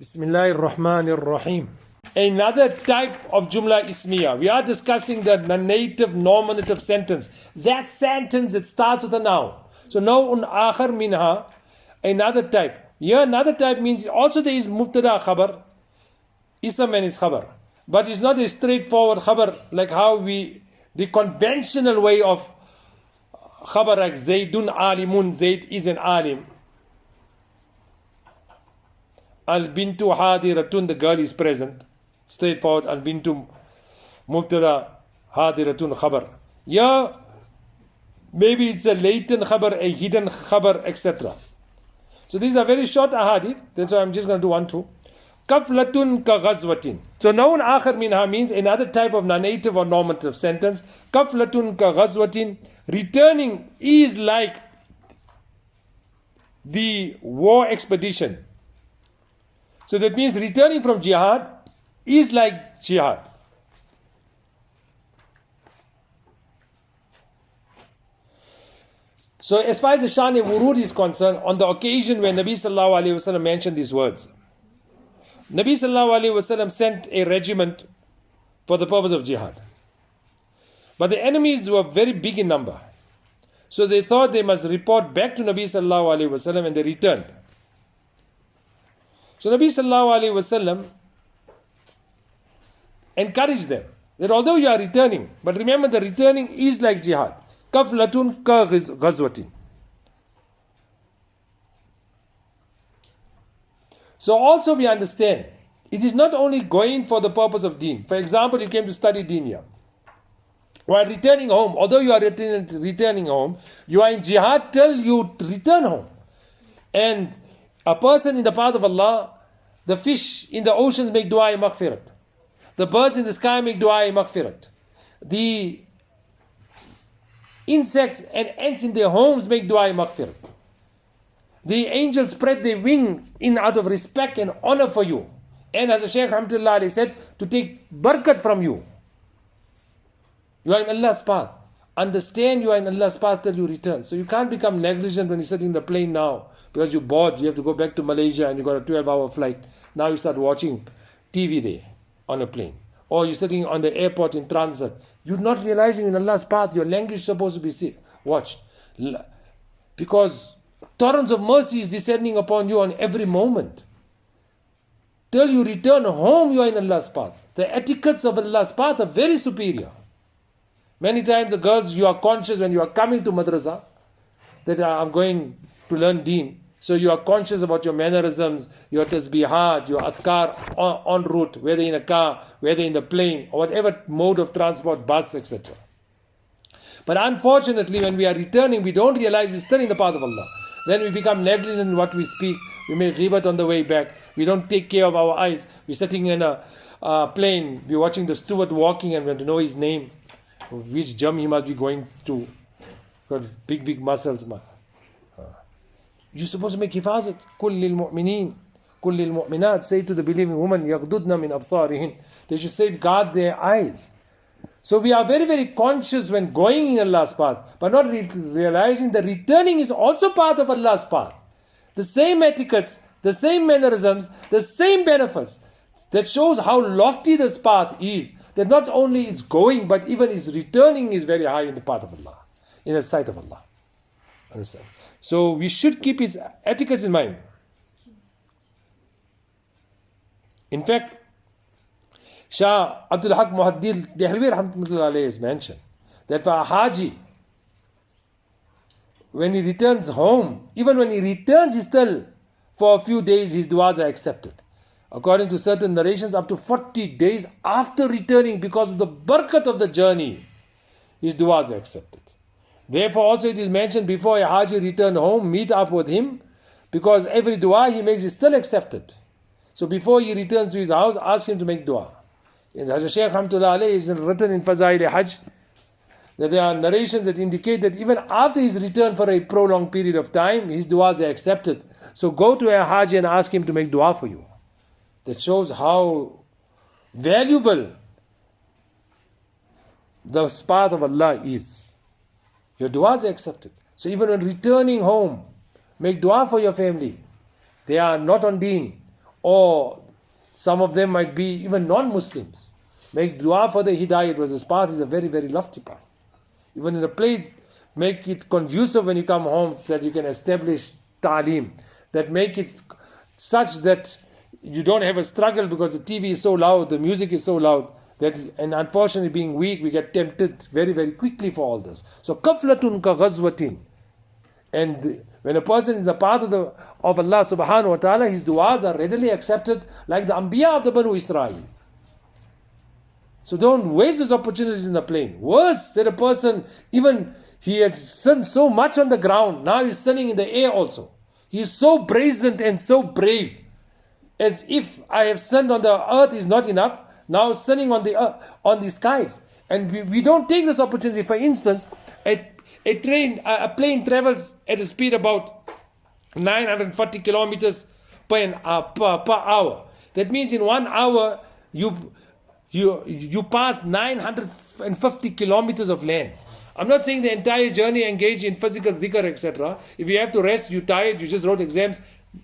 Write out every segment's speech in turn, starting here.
Bismillahir Rahmanir Rahim. Another type of Jumla Ismiya. We are discussing the nominative nominative sentence. That sentence, it starts with a noun. So naw'un akhar minha, another type. Here another type means also there is mubtada khabar, ism and is khabar. But it's not a straightforward khabar like how the conventional way of khabar, like Zaydun alimun, Zayd is an alim. Al-bintu hadiratun, the girl is present. Straightforward. Al-bintu mubtada hadiratun khabar. Yeah, maybe it's a latent khabar, a hidden khabar, etc. So these are very short ahadith. That's why I'm just going to do 1, 2. Kaflatun ka ghazwatin. So naw'un akhar minha means another type of nominative or nominative sentence. Kaflatun ka ghazwatin. Returning is like the war expedition. So that means returning from jihad is like jihad. So as far as the Shan-e Wurud is concerned, on the occasion when Nabi Sallallahu Alaihi Wasallam mentioned these words, Nabi Sallallahu Alaihi Wasallam sent a regiment for the purpose of jihad. But the enemies were very big in number. So they thought they must report back to Nabi Sallallahu Alaihi Wasallam, and they returned. So Nabi Sallallahu Alaihi Wasallam encouraged them that although you are returning, but remember the returning is like jihad. Kaflatun ka ghazwatin. So also we understand, it is not only going for the purpose of deen. For example, you came to study deen here. While returning home, although you are returning home, you are in jihad till you return home. And a person in the path of Allah, the fish in the oceans make dua maghfirat. The birds in the sky make dua maghfirat. The insects and ants in their homes make dua maghfirat. The angels spread their wings in out of respect and honor for you. And as the Shaykh Hamdulillah Ali said, to take barakat from you. You are in Allah's path. Understand you are in Allah's path till you return. So you can't become negligent when you sit in the plane now because you're bored. You have to go back to Malaysia and you got a 12-hour flight. Now you start watching TV there on a plane. Or you're sitting on the airport in transit. You're not realizing in Allah's path your language is supposed to be watched. Because torrents of mercy is descending upon you on every moment. Till you return home, you are in Allah's path. The etiquettes of Allah's path are very superior. Many times the girls, you are conscious when you are coming to madrasa that I'm going to learn deen. So you are conscious about your mannerisms, your tasbihat, your adhkar en route, whether in a car, whether in the plane, or whatever mode of transport, bus, etc. But unfortunately, when we are returning, we don't realize we're still in the path of Allah. Then we become negligent in what we speak. We make ghibat on the way back. We don't take care of our eyes. We're sitting in a plane. We're watching the steward walking and we want to know his name. Which jam he must be going to. Got big muscles. You're supposed to make hifazat. Kul lil mu'mineen, kul lil mu'minat. Say to the believing woman, yaghdudna min absarihin. They should say, guard their eyes. So we are very, very conscious when going in Allah's path, but not realizing that returning is also part of Allah's path. The same etiquettes, the same mannerisms, the same benefits. That shows how lofty this path is. That not only it's going, but even its returning is very high in the path of Allah, in the sight of Allah. Understand? So we should keep its etiquettes in mind. In fact, Shah Abdul Haq Muhaddith Dehlvi Rahmatullah Alayhi has mentioned that for a Haji, when he returns home, even when he returns, he still, for a few days, his du'as are accepted. According to certain narrations, up to 40 days after returning, because of the barakat of the journey, his du'as are accepted. Therefore, also it is mentioned before a Haji return home, meet up with him, because every dua he makes is still accepted. So before he returns to his house, ask him to make dua. And as Shaykh Hamdulillah Alayhi is written in Fazail Hajj, that there are narrations that indicate that even after his return for a prolonged period of time, his duas are accepted. So go to a Haji and ask him to make dua for you. That shows how valuable the path of Allah is. Your du'as are accepted. So even when returning home, make dua for your family. They are not on deen. or some of them might be even non-Muslims. Make dua for the hidayah, because this path is a very, very lofty path. Even in the place, make it conducive when you come home, so that you can establish ta'aleem. That make it such that you don't have a struggle, because the TV is so loud, the music is so loud, that, and unfortunately being weak, we get tempted very, very quickly for all this. So, kaflatun ka ghazwatin. And when a person is a path of Allah subhanahu wa ta'ala, his du'as are readily accepted, like the Anbiya of the Banu Israel. So don't waste those opportunities in the plane. Worse, that a person, even he has sinned so much on the ground, now he's sinning in the air also. He is so brazen and so brave, as if I have sinned on the earth is not enough, now sinning on the skies. And we don't take this opportunity. For instance, a plane travels at a speed about 940 kilometers per hour. That means in 1 hour you pass 950 kilometers of land. I'm not saying the entire journey engage in physical dhikr, etc. If you have to rest, you're tired, you just wrote exams,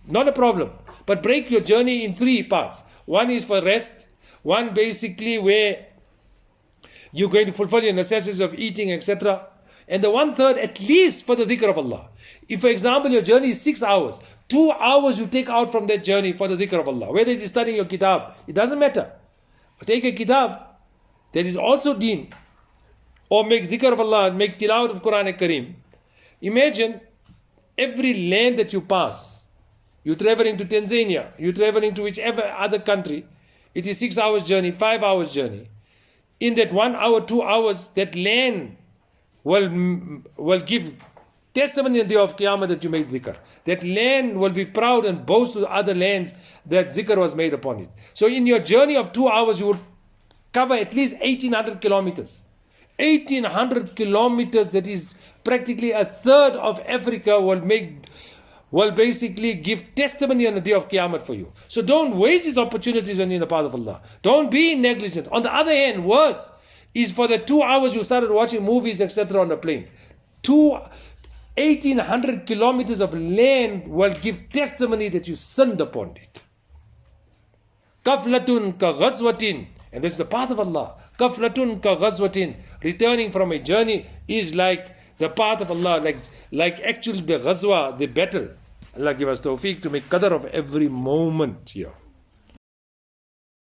not a problem. But break your journey in 3 parts. One is for rest, one basically where you're going to fulfill your necessities of eating, etc. And the 1/3 at least for the dhikr of Allah. If, for example, your journey is 6 hours, 2 hours you take out from that journey for the dhikr of Allah. Whether it is studying your kitab, it doesn't matter. Take a kitab that is also deen, or make dhikr of Allah, make tilawat of Quran Kareem. Imagine every land that you pass. You travel into Tanzania, you travel into whichever other country. It is 6 hours journey, 5 hours journey. In that 1 hour, 2 hours, that land will give testimony on the day of Qiyamah that you made dhikr. That land will be proud and boast to other lands that dhikr was made upon it. So in your journey of 2 hours, you will cover at least 1800 kilometers. 1800 kilometers, that is practically 1/3 of Africa, will basically give testimony on the day of Qiyamah for you. So don't waste these opportunities when you're in the path of Allah. Don't be negligent. On the other hand, worse is for the 2 hours you started watching movies, etc. on the plane. 1800 kilometers of land will give testimony that you sinned upon it. Kaflatun ka ghazwatin. And this is the path of Allah. Kaflatun ka ghazwatin. Returning from a journey is like the path of Allah, like actually the ghazwa, the battle. Allah give us tawfiq to make qadr of every moment here.